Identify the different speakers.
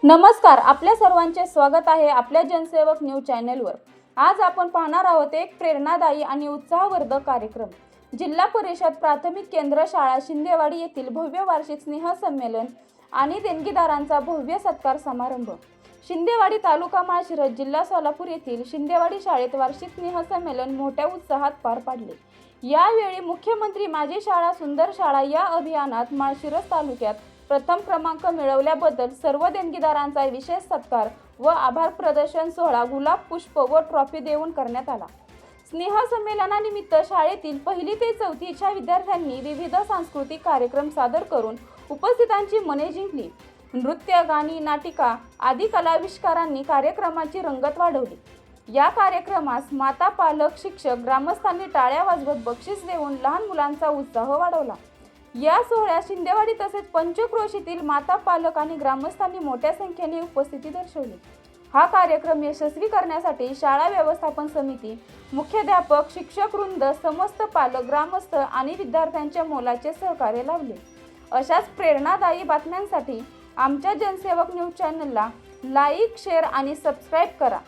Speaker 1: नमस्कार, आपल्या सर्वांचे स्वागत आहे आपल्या जनसेवक न्यूज चॅनलवर। आज आपण पाहणार आहोत एक प्रेरणादायी आणि उत्साहवर्धक कार्यक्रम। जिल्हा परिषद प्राथमिक केंद्र शाळा शिंदेवाडी येथील भव्य वार्षिक स्नेह संमेलन आणि देणगीदारांचा भव्य सत्कार समारंभ। शिंदेवाडी तालुका माळशिरस जिल्हा सोलापूर येथील शिंदेवाडी शाळेत वार्षिक स्नेह संमेलन मोठ्या उत्साहात पार पडले। यावेळी मुख्यमंत्री माझी शाळा सुंदर शाळा या अभियानात माळशिरस तालुक्यात प्रथम क्रमांक मिळवल्याबद्दल सर्व देणगीदारांचा विशेष सत्कार व आभार प्रदर्शन सोहळा गुलाब पुष्प व ट्रॉफी देऊन करण्यात आला। स्नेह संमेलनानिमित्त शाळेतील 1ली ते 4थीच्या विद्यार्थ्यांनी विविध सांस्कृतिक कार्यक्रम सादर करून उपस्थितांची मने जिंकली। नृत्य, गाणी, नाटिका आदी कलाविष्कारांनी कार्यक्रमाची रंगत वाढवली। या कार्यक्रमास माता, पालक, शिक्षक, ग्रामस्थांनी टाळ्या वाजवत बक्षीस देऊन लहान मुलांचा उत्साह वाढवला। या सोहळ्यात शिंदेवाडी तसेच पंचक्रोशीतील माता, पालक आणि ग्रामस्थांनी मोठ्या संख्येने उपस्थिती दर्शवली। हा कार्यक्रम यशस्वी करण्यासाठी शाळा व्यवस्थापन समिती, मुख्याध्यापक, शिक्षक वृंद, समस्त पालक, ग्रामस्थ आणि विद्यार्थ्यांच्या मोलाचे सहकार्य लाभले। अशाच प्रेरणादायी बातम्यांसाठी आमच्या जनसेवक न्यूज चॅनलला लाईक, शेअर आणि सबस्क्राईब करा।